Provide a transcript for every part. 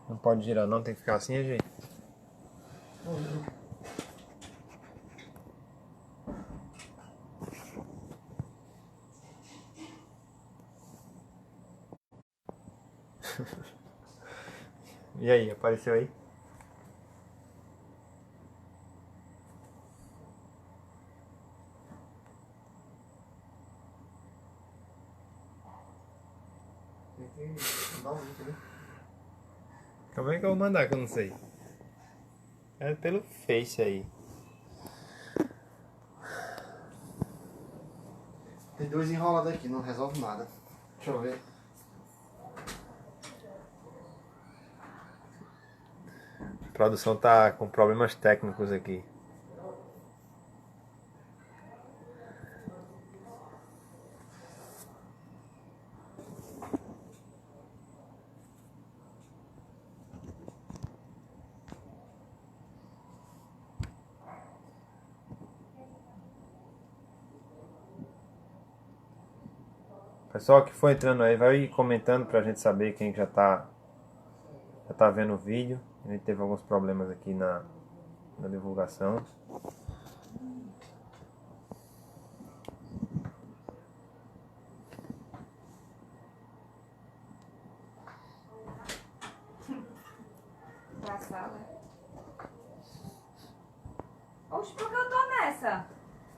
Não pode girar não, tem que ficar assim, gente. E aí, apareceu aí? Tem que mandar um link, né? Como é que eu vou mandar que eu não sei? É pelo Face aí. Tem dois enrolados aqui, não resolve nada. Deixa eu ver. A produção tá com problemas técnicos aqui. Pessoal que for entrando aí, vai comentando pra gente saber quem já tá vendo o vídeo. A gente teve alguns problemas aqui na divulgação. Pra sala. Oxe, por que eu tô nessa?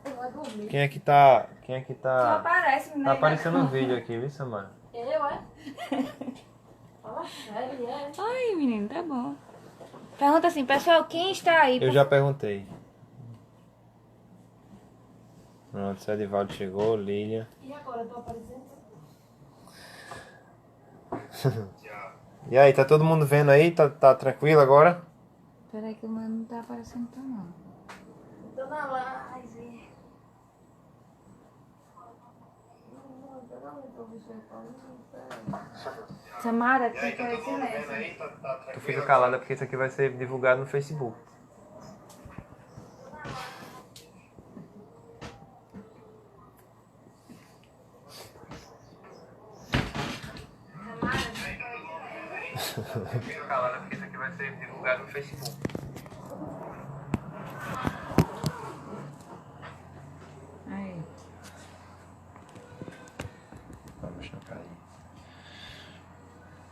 Eu vou dormir. Quem é que tá... Não aparece, né? Tá aparecendo um vídeo aqui, viu, Samara? Eu, é? Fala sério, é? Ai, menino, tá bom. Pergunta assim, pessoal, quem está aí? Eu já perguntei. Pronto, o Edivaldo chegou, Lília. E agora, eu tô aparecendo? E aí, tá todo mundo vendo aí? Tá tranquilo agora? Peraí que o meu não tá aparecendo então, não. Tô na live. Samara, tem que fazer silêncio. Tu fica calada porque isso aqui vai ser divulgado no Facebook. Fica calada porque isso aqui vai ser divulgado no Facebook. Aí. Vamos não cair.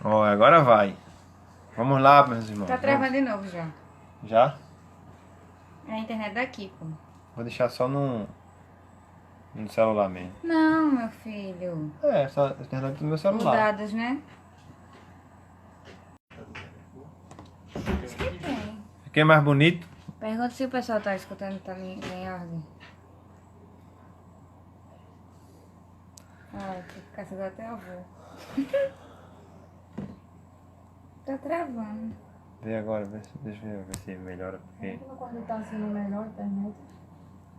Ó, agora vai. Vamos lá, meus irmãos. Tá travando de novo já. Já? É a internet daqui, pô. Vou deixar só no celular mesmo. Não, meu filho. É, só a internet do meu celular. Mudadas, né? Isso que tem. Fiquei mais bonito? Pergunta se o pessoal tá escutando, tá em ordem. Ai, que caçador até eu vou. Tá travando. Vê agora, deixa eu ver se melhora. Porque... Quando tá sendo melhor a internet.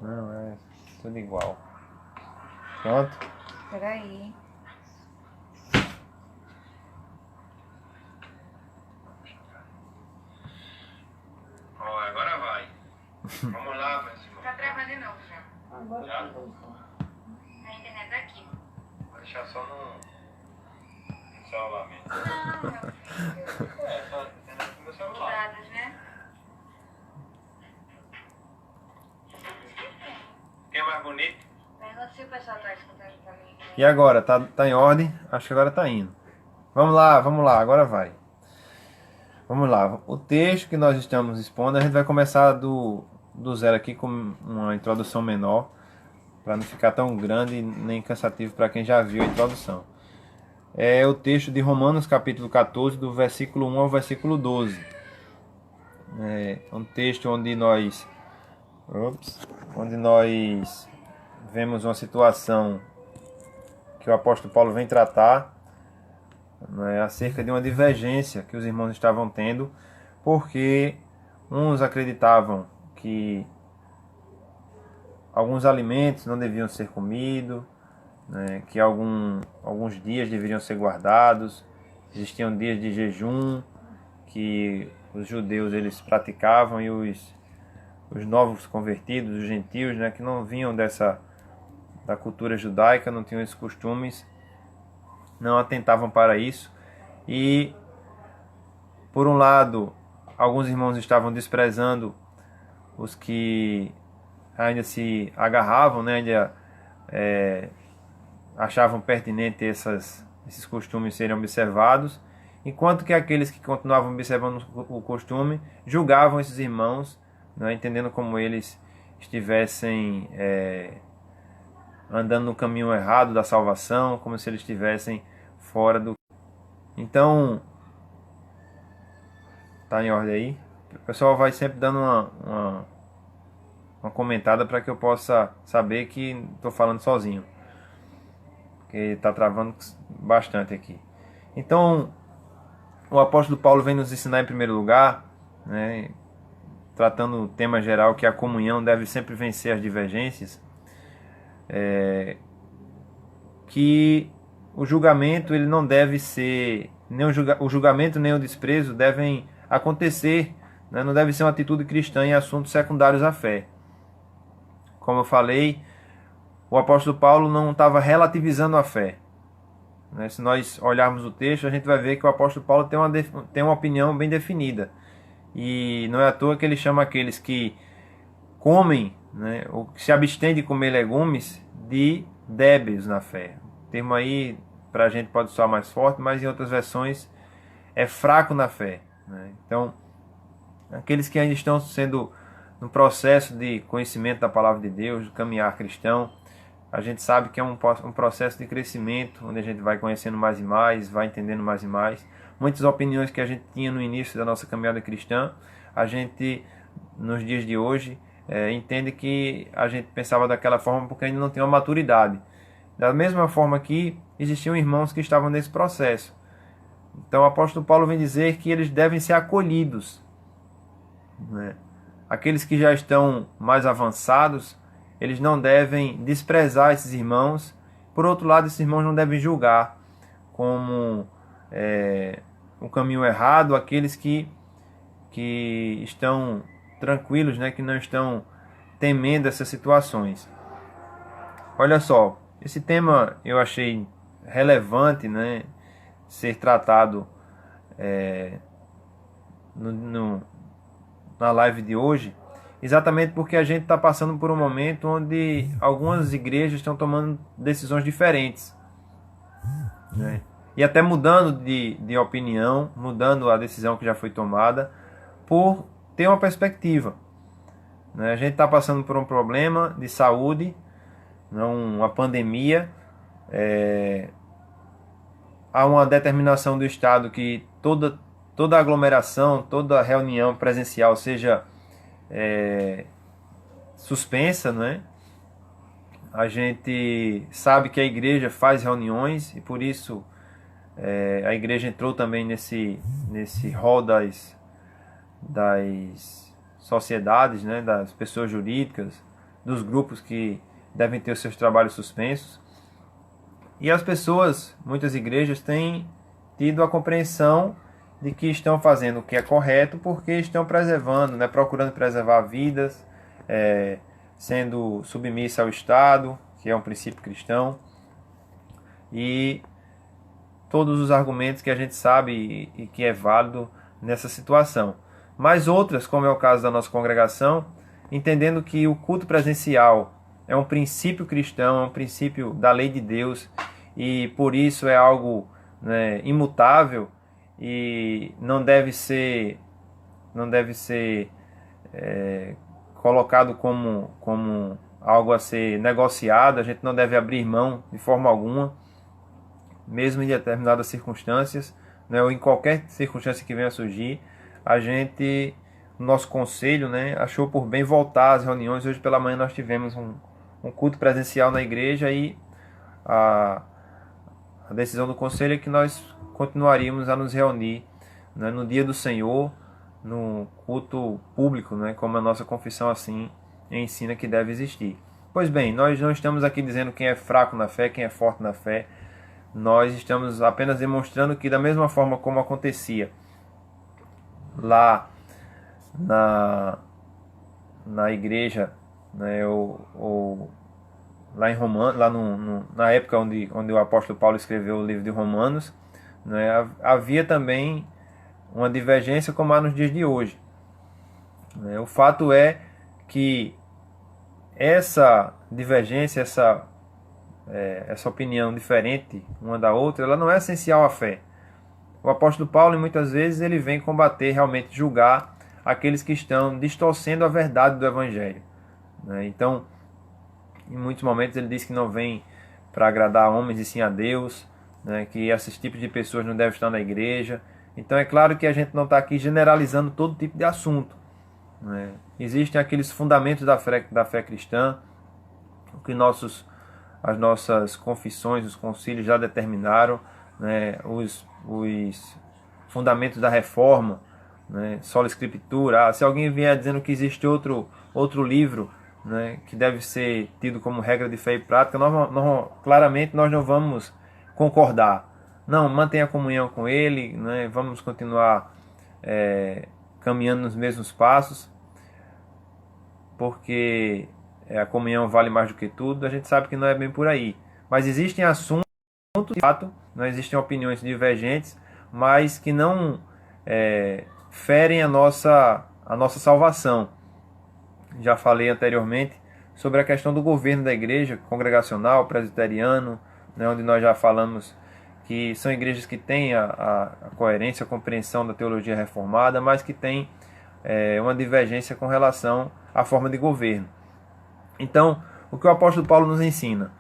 Não, é tudo igual. Pronto? Peraí. Ó, agora vai. Vamos lá, meus irmãos. Tá travando de novo já. Agora Já? A internet daqui. Vou deixar só no celular mesmo. Não, meu filho. É, só a internet do meu celular. Mudadas, né? Fiquei mais bonito? Pergunta se o pessoal tá escutando também. E agora? Tá em ordem? Acho que agora tá indo. Vamos lá, agora vai. Vamos lá. O texto que nós estamos expondo, a gente vai começar do zero aqui com uma introdução menor, para não ficar tão grande nem cansativo para quem já viu a introdução. É o texto de Romanos capítulo 14, do versículo 1 ao versículo 12. É um texto onde nós vemos uma situação que o apóstolo Paulo vem tratar, né, acerca de uma divergência que os irmãos estavam tendo, porque uns acreditavam que alguns alimentos não deviam ser comidos, né, que alguns dias deveriam ser guardados, existiam dias de jejum que os judeus eles praticavam e os novos convertidos, os gentios, né, que não vinham da cultura judaica, não tinham esses costumes, não atentavam para isso. E Por um lado, alguns irmãos estavam desprezando os que ainda se agarravam, né, ainda achavam pertinente esses costumes serem observados, enquanto que aqueles que continuavam observando o costume julgavam esses irmãos, né, entendendo como eles estivessem andando no caminho errado da salvação, como se eles estivessem fora do... Então, tá em ordem aí? O pessoal vai sempre dando uma comentada para que eu possa saber que estou falando sozinho, porque está travando bastante aqui. Então, o apóstolo Paulo vem nos ensinar em primeiro lugar, né, tratando o tema geral, que a comunhão deve sempre vencer as divergências, que o julgamento ele não deve ser, nem o julgamento nem o desprezo devem acontecer, né, não deve ser uma atitude cristã em assuntos secundários à fé. Como eu falei, o apóstolo Paulo não estava relativizando a fé. Se nós olharmos o texto, a gente vai ver que o apóstolo Paulo tem uma opinião bem definida. E não é à toa que ele chama aqueles que comem, né, ou que se abstêm de comer legumes, de débeis na fé. O termo aí, para a gente pode soar mais forte, mas em outras versões é fraco na fé. Né? Então, aqueles que ainda estão sendo no processo de conhecimento da palavra de Deus, do caminhar cristão, a gente sabe que é um processo de crescimento, onde a gente vai conhecendo mais e mais, vai entendendo mais e mais. Muitas opiniões que a gente tinha no início da nossa caminhada cristã, a gente, nos dias de hoje, entende que a gente pensava daquela forma porque ainda não tinha uma maturidade. Da mesma forma que existiam irmãos que estavam nesse processo. Então o apóstolo Paulo vem dizer que eles devem ser acolhidos, né? Aqueles que já estão mais avançados, eles não devem desprezar esses irmãos. Por outro lado, esses irmãos não devem julgar como um caminho errado aqueles que estão tranquilos, né, que não estão temendo essas situações. Olha só, esse tema eu achei relevante, né, ser tratado na live de hoje, exatamente porque a gente está passando por um momento onde algumas igrejas estão tomando decisões diferentes, né? E até mudando de opinião, mudando a decisão que já foi tomada, por ter uma perspectiva, né? A gente está passando por um problema de saúde, uma pandemia, há uma determinação do Estado que toda aglomeração, toda reunião presencial seja suspensa, né? A gente sabe que a igreja faz reuniões e por isso a igreja entrou também nesse rol das sociedades, né? Das pessoas jurídicas, dos grupos que devem ter os seus trabalhos suspensos. E as pessoas, muitas igrejas, têm tido a compreensão de que estão fazendo o que é correto porque estão preservando, né, procurando preservar vidas, sendo submissa ao Estado, que é um princípio cristão, e todos os argumentos que a gente sabe e que é válido nessa situação. Mas outras, como é o caso da nossa congregação, entendendo que o culto presencial é um princípio cristão, é um princípio da lei de Deus, e por isso é algo, né, imutável, e não deve ser colocado como algo a ser negociado. A gente não deve abrir mão de forma alguma, mesmo em determinadas circunstâncias, né, ou em qualquer circunstância que venha a surgir. A gente, no nosso conselho, né, achou por bem voltar às reuniões. Hoje pela manhã nós tivemos um culto presencial na igreja e a decisão do conselho é que nós continuaríamos a nos reunir, né, no dia do Senhor, no culto público, né, como a nossa confissão assim ensina que deve existir. Pois bem, nós não estamos aqui dizendo quem é fraco na fé, quem é forte na fé. Nós estamos apenas demonstrando que da mesma forma como acontecia lá na igreja, né, ou lá em Romanos, lá na época onde o apóstolo Paulo escreveu o livro de Romanos, né, havia também uma divergência como há nos dias de hoje. O fato é que essa divergência, essa opinião diferente uma da outra, ela não é essencial à fé. O apóstolo Paulo, muitas vezes, ele vem combater, realmente julgar aqueles que estão distorcendo a verdade do Evangelho. Então, em muitos momentos ele diz que não vem para agradar homens e sim a Deus, que esses tipos de pessoas não devem estar na igreja. Então é claro que a gente não está aqui generalizando todo tipo de assunto. Existem aqueles fundamentos da fé cristã, o que as nossas confissões, os concílios já determinaram, os fundamentos da reforma, sola escritura. Se alguém vier dizendo que existe outro livro, que deve ser tido como regra de fé e prática, claramente nós não vamos concordar. Não, mantenha a comunhão com ele, vamos continuar caminhando nos mesmos passos, porque a comunhão vale mais do que tudo. A gente sabe que não é bem por aí, mas existem assuntos, de fato, não existem opiniões divergentes, mas que não ferem a nossa salvação. Já falei anteriormente sobre a questão do governo da igreja congregacional, presbiteriano, onde nós já falamos que são igrejas que têm a coerência, a compreensão da teologia reformada, mas que têm uma divergência com relação à forma de governo. Então, o que o apóstolo Paulo nos ensina?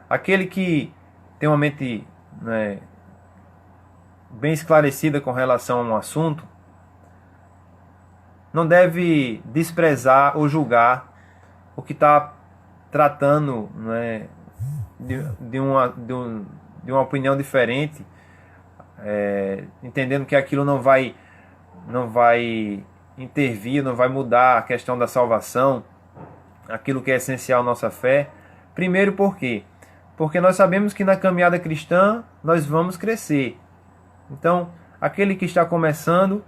Aquele que tem uma mente bem esclarecida com relação a um assunto, não deve desprezar ou julgar o que está tratando de uma opinião diferente, entendendo que aquilo não vai intervir, não vai mudar a questão da salvação, aquilo que é essencial à nossa fé. Primeiro, por quê? Porque nós sabemos que na caminhada cristã nós vamos crescer. Então, aquele que está começando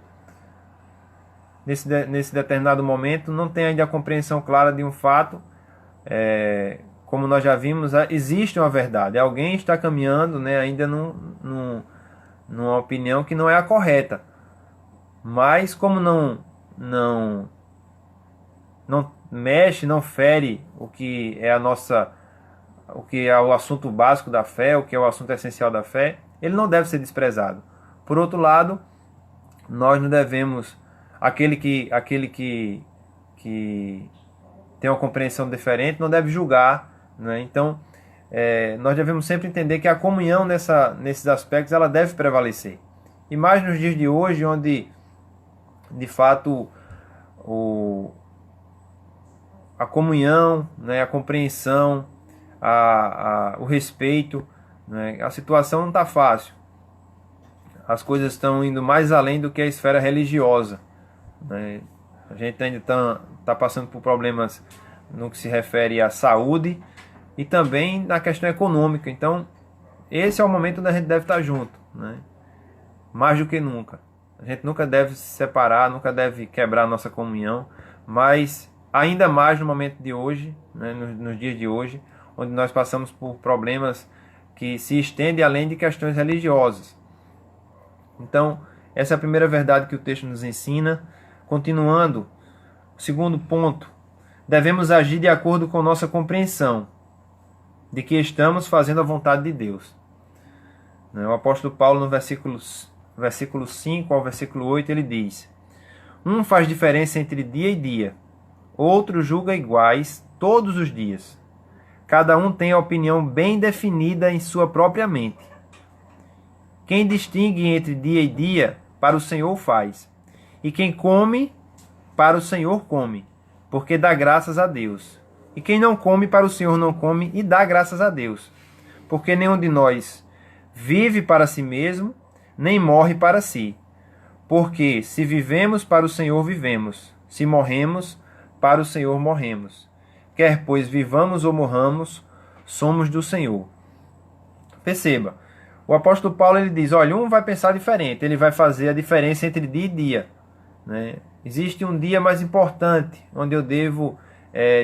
nesse determinado momento não tem ainda a compreensão clara de um fato, como nós já vimos, existe uma verdade. Alguém está caminhando ainda numa opinião que não é a correta. Mas como não mexe, não fere o que é o que é o assunto básico da fé, o que é o assunto essencial da fé, ele não deve ser desprezado. Por outro lado, nós não devemos, aquele que tem uma compreensão diferente, não deve julgar, Então, nós devemos sempre entender que a comunhão nesses aspectos ela deve prevalecer. E mais nos dias de hoje, onde de fato a comunhão, a compreensão, o respeito, a situação não está fácil. As coisas estão indo mais além do que a esfera religiosa. A gente ainda está passando por problemas no que se refere à saúde e também na questão econômica. Então, esse é o momento onde a gente deve estar junto, mais do que nunca. A gente nunca deve se separar, nunca deve quebrar a nossa comunhão, mas ainda mais no momento de hoje, nos dias de hoje, onde nós passamos por problemas que se estendem além de questões religiosas. Então, essa é a primeira verdade que o texto nos ensina. Continuando, o segundo ponto, devemos agir de acordo com nossa compreensão de que estamos fazendo a vontade de Deus. O apóstolo Paulo, no versículo 5 ao versículo 8, ele diz: um faz diferença entre dia e dia, outro julga iguais todos os dias. Cada um tem a opinião bem definida em sua própria mente. Quem distingue entre dia e dia, para o Senhor faz. E quem come, para o Senhor come, porque dá graças a Deus. E quem não come, para o Senhor não come, e dá graças a Deus. Porque nenhum de nós vive para si mesmo, nem morre para si. Porque se vivemos, para o Senhor vivemos. Se morremos, para o Senhor morremos. Quer pois vivamos ou morramos, somos do Senhor. Perceba, o apóstolo Paulo ele diz, olha, um vai pensar diferente, ele vai fazer a diferença entre dia e dia. Existe um dia mais importante, onde eu devo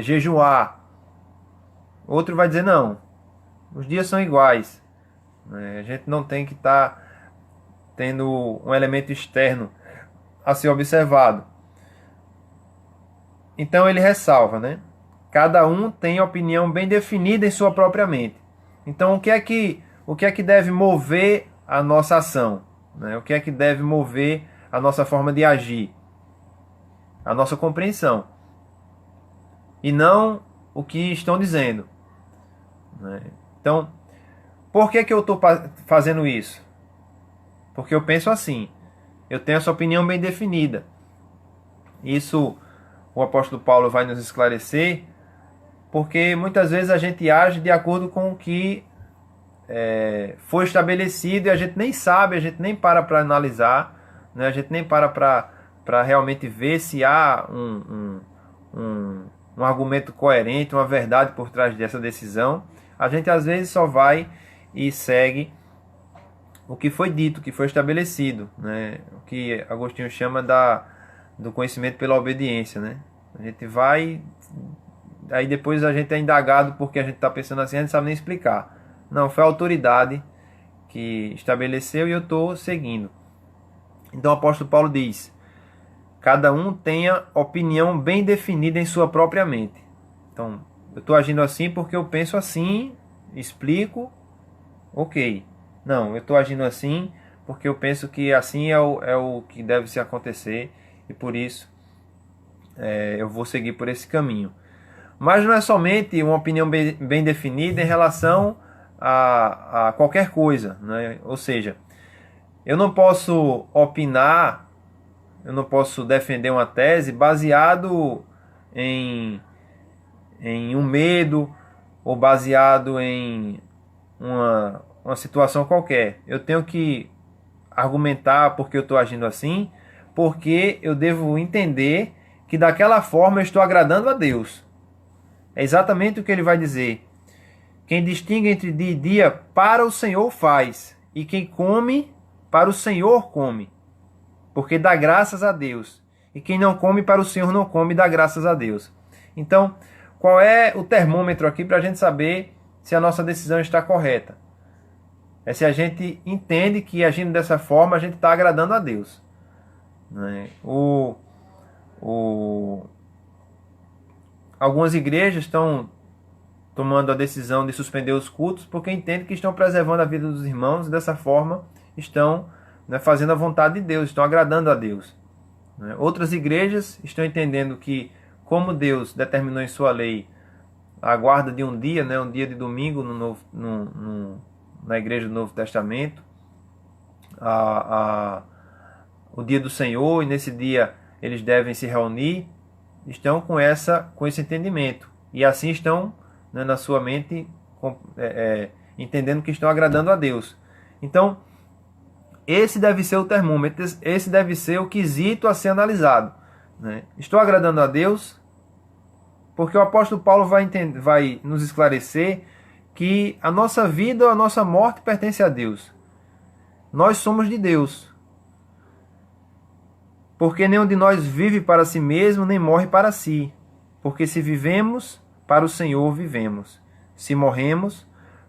jejuar. Outro vai dizer, não, os dias são iguais. A gente não tem que estar tendo um elemento externo a ser observado. Então ele ressalva, né? Cada um tem opinião bem definida em sua própria mente. Então o que é que deve mover a nossa ação, né? O que é que deve mover a nossa forma de agir? A nossa compreensão. E não o que estão dizendo, né? Então, por que eu estou fazendo isso? Porque eu penso assim. Eu tenho essa opinião bem definida. Isso o apóstolo Paulo vai nos esclarecer, porque muitas vezes a gente age de acordo com o que foi estabelecido e a gente nem sabe, a gente nem para analisar, né? A gente nem para realmente ver se há um argumento coerente, uma verdade por trás dessa decisão. A gente às vezes só vai e segue o que foi dito, o que foi estabelecido, né? O que Agostinho chama do conhecimento pela obediência, né? A gente vai, aí depois a gente é indagado porque a gente está pensando assim, a gente não sabe nem explicar. Não, foi a autoridade que estabeleceu e eu estou seguindo. Então o apóstolo Paulo diz: cada um tenha opinião bem definida em sua própria mente. Então, eu estou agindo assim porque eu penso assim, explico, ok. Não, eu estou agindo assim porque eu penso que assim é o que deve se acontecer e por isso eu vou seguir por esse caminho. Mas não é somente uma opinião bem definida em relação a qualquer coisa, né? Ou seja, eu não posso opinar, eu não posso defender uma tese baseado em um medo ou baseado em uma situação qualquer. Eu tenho que argumentar porque eu estou agindo assim, porque eu devo entender que daquela forma eu estou agradando a Deus. É exatamente o que ele vai dizer. Quem distingue entre dia e dia, para o Senhor faz, e quem come, para o Senhor come, porque dá graças a Deus. E quem não come, para o Senhor não come, dá graças a Deus. Então, qual é o termômetro aqui para a gente saber se a nossa decisão está correta? É se a gente entende que agindo dessa forma a gente está agradando a Deus, né? Algumas igrejas estão tomando a decisão de suspender os cultos porque entendem que estão preservando a vida dos irmãos e dessa forma estão, né, fazendo a vontade de Deus, estão agradando a Deus, né? Outras igrejas estão entendendo que, como Deus determinou em sua lei a guarda de um dia, né, um dia de domingo na igreja do Novo Testamento, o dia do Senhor, e nesse dia eles devem se reunir, estão com esse entendimento. E assim estão, né, na sua mente, entendendo que estão agradando a Deus. Então, esse deve ser o termômetro, esse deve ser o quesito a ser analisado, né? Estou agradando a Deus? Porque o apóstolo Paulo vai nos esclarecer que a nossa vida ou a nossa morte pertence a Deus. Nós somos de Deus. Porque nenhum de nós vive para si mesmo, nem morre para si. Porque se vivemos, para o Senhor vivemos. Se morremos,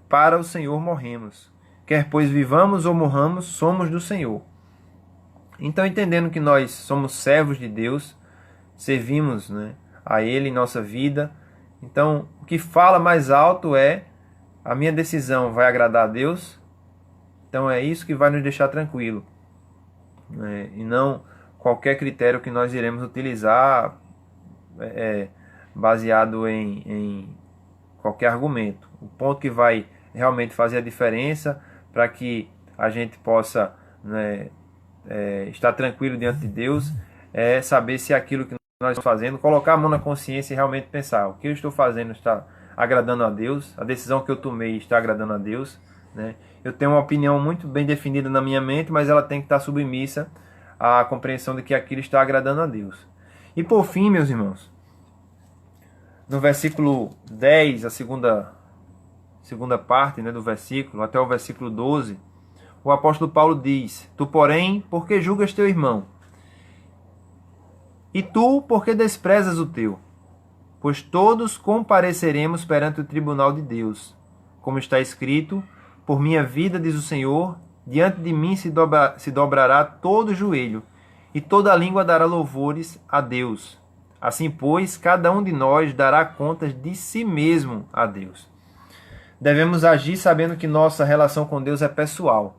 para o Senhor morremos. Quer pois vivamos ou morramos, somos do Senhor. Então, entendendo que nós somos servos de Deus, servimos, né, a Ele em nossa vida. Então, o que fala mais alto é: a minha decisão vai agradar a Deus? Então é isso que vai nos deixar tranquilo, né? E não qualquer critério que nós iremos utilizar baseado em qualquer argumento. O ponto que vai realmente fazer a diferença para que a gente possa, né, estar tranquilo diante de Deus é saber se aquilo que nós estamos fazendo, colocar a mão na consciência e realmente pensar: o que eu estou fazendo está agradando a Deus? A decisão que eu tomei está agradando a Deus, né? Eu tenho uma opinião muito bem definida na minha mente, mas ela tem que estar submissa à compreensão de que aquilo está agradando a Deus. E por fim, meus irmãos, no versículo 10, a segunda parte, né, do versículo, até o versículo 12, o apóstolo Paulo diz: tu, porém, por que julgas teu irmão? E tu, por que desprezas o teu? Pois todos compareceremos perante o tribunal de Deus. Como está escrito: por minha vida, diz o Senhor, diante de mim se dobrará todo joelho, e toda língua dará louvores a Deus. Assim, pois, cada um de nós dará contas de si mesmo a Deus. Devemos agir sabendo que nossa relação com Deus é pessoal.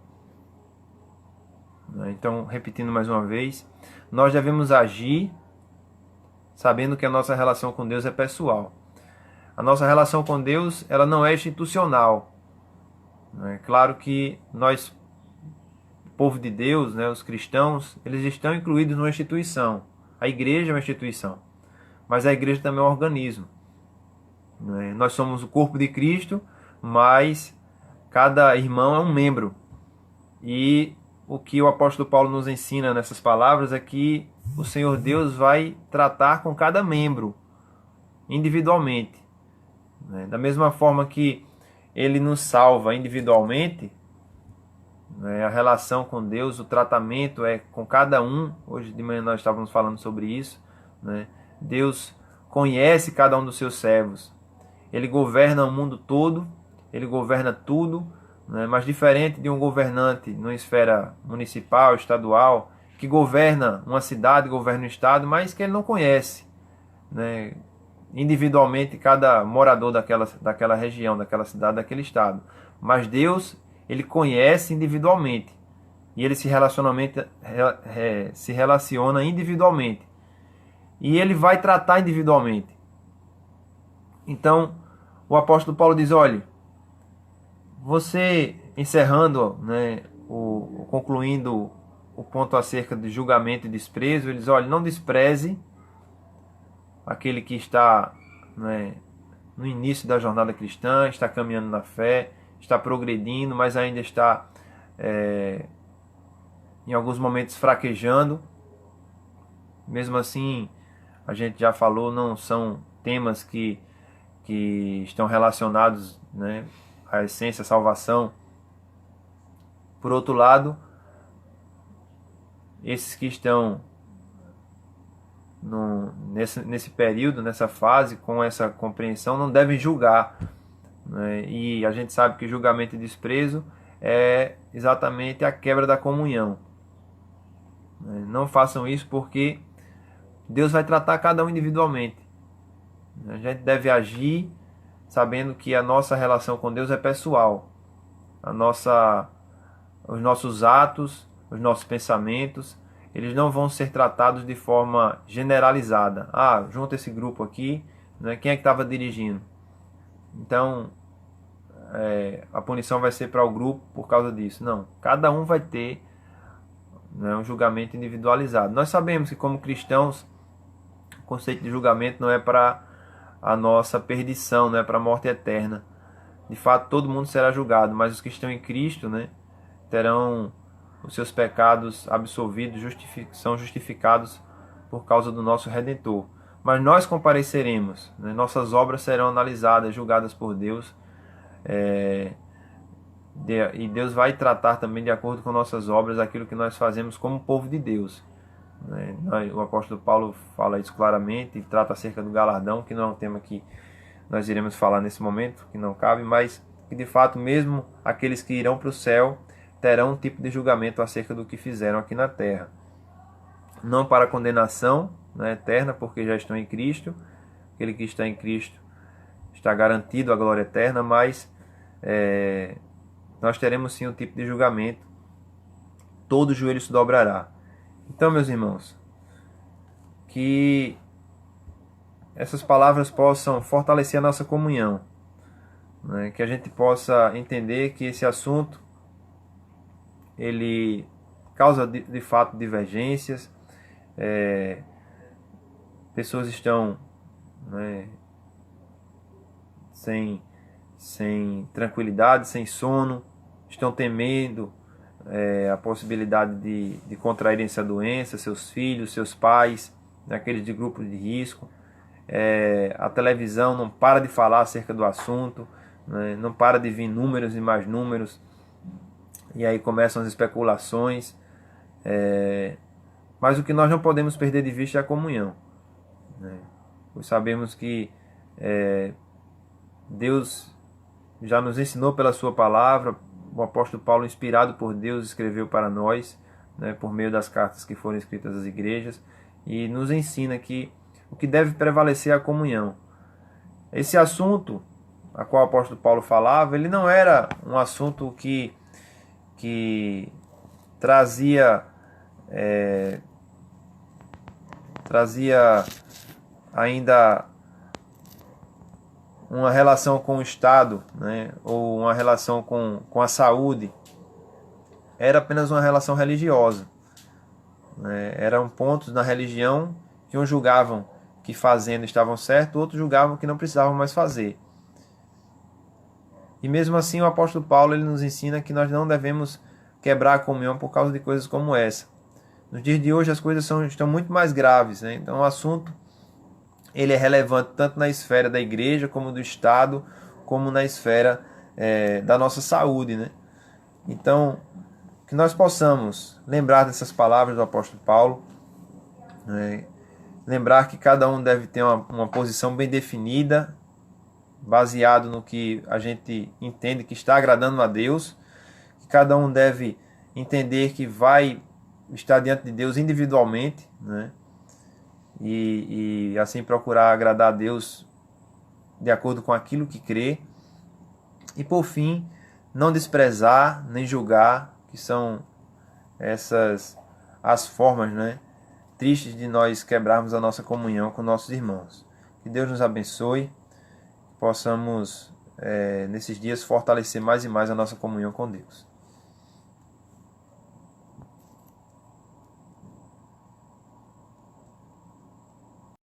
Então, repetindo mais uma vez, nós devemos agir sabendo que a nossa relação com Deus é pessoal. A nossa relação com Deus, ela não é institucional. É claro que nós, o povo de Deus, né, os cristãos, eles estão incluídos numa instituição. A igreja é uma instituição, mas a igreja também é um organismo. Nós somos o corpo de Cristo, mas cada irmão é um membro. E o que o apóstolo Paulo nos ensina nessas palavras é que o Senhor Deus vai tratar com cada membro individualmente. Da mesma forma que Ele nos salva individualmente, a relação com Deus, o tratamento é com cada um. Hoje de manhã nós estávamos falando sobre isso. Deus conhece cada um dos seus servos. Ele governa o mundo todo, Ele governa tudo, mas diferente de um governante numa esfera municipal, estadual, que governa uma cidade, governa um estado, mas que ele não conhece individualmente cada morador daquela região, daquela cidade, daquele estado. Mas Deus, Ele conhece individualmente e Ele se relaciona individualmente e Ele vai tratar individualmente. Então, o apóstolo Paulo diz, olha, você, encerrando, concluindo o ponto acerca de julgamento e desprezo, ele diz, olha, não despreze aquele que está no início da jornada cristã, está caminhando na fé, está progredindo, mas ainda está em alguns momentos fraquejando. Mesmo assim, a gente já falou, não são temas que estão relacionados à essência, à salvação. Por outro lado, esses que estão nesse período, nessa fase, com essa compreensão, não devem julgar. E a gente sabe que julgamento e desprezo é exatamente a quebra da comunhão. Não façam isso, porque Deus vai tratar cada um individualmente. A gente deve agir sabendo que a nossa relação com Deus é pessoal. Os nossos atos, os nossos pensamentos, eles não vão ser tratados de forma generalizada. Junta esse grupo aqui, quem é que estava dirigindo? Então, a punição vai ser para o grupo por causa disso. Não, cada um vai ter um julgamento individualizado. Nós sabemos que, como cristãos, o conceito de julgamento não é para a nossa perdição, não é para a morte eterna. De fato, todo mundo será julgado, mas os que estão em Cristo terão os seus pecados absolvidos, são justificados por causa do nosso Redentor. Mas nós compareceremos, nossas obras serão analisadas, julgadas por Deus, e Deus vai tratar também de acordo com nossas obras aquilo que nós fazemos como povo de Deus. O apóstolo Paulo fala isso claramente e trata acerca do galardão, que não é um tema que nós iremos falar nesse momento, que não cabe, mas que de fato mesmo aqueles que irão para o céu terão um tipo de julgamento acerca do que fizeram aqui na terra. Não para condenação eterna, porque já estão em Cristo. Aquele que está em Cristo está garantido a glória eterna, mas nós teremos sim um tipo de julgamento. Todo joelho se dobrará. Então, meus irmãos, que essas palavras possam fortalecer a nossa comunhão, que a gente possa entender que esse assunto ele causa de fato divergências, pessoas estão sem tranquilidade, sem sono, estão temendo a possibilidade de contraírem essa doença, seus filhos, seus pais, aqueles de grupos de risco. A televisão não para de falar acerca do assunto, não para de vir números e mais números, e aí começam as especulações, mas o que nós não podemos perder de vista é a comunhão. Pois sabemos que Deus já nos ensinou pela sua palavra. O apóstolo Paulo, inspirado por Deus, escreveu para nós, né, por meio das cartas que foram escritas às igrejas, e nos ensina que o que deve prevalecer é a comunhão. Esse assunto a qual o apóstolo Paulo falava, ele não era um assunto que trazia ainda uma relação com o Estado, né, ou uma relação com a saúde. Era apenas uma relação religiosa, né? Eram pontos na religião que uns julgavam que fazendo estavam certo, outros julgavam que não precisavam mais fazer. E mesmo assim o apóstolo Paulo ele nos ensina que nós não devemos quebrar a comunhão por causa de coisas como essa. Nos dias de hoje as coisas estão muito mais graves, né? Então o assunto ele é relevante tanto na esfera da igreja, como do Estado, como na esfera da nossa saúde, né? Então, que nós possamos lembrar dessas palavras do apóstolo Paulo, né? Lembrar que cada um deve ter uma posição bem definida, baseado no que a gente entende que está agradando a Deus, que cada um deve entender que vai estar diante de Deus individualmente, né? E assim procurar agradar a Deus de acordo com aquilo que crê. E por fim, não desprezar nem julgar, que são essas as formas, né, tristes de nós quebrarmos a nossa comunhão com nossos irmãos. Que Deus nos abençoe, que possamos nesses dias fortalecer mais e mais a nossa comunhão com Deus.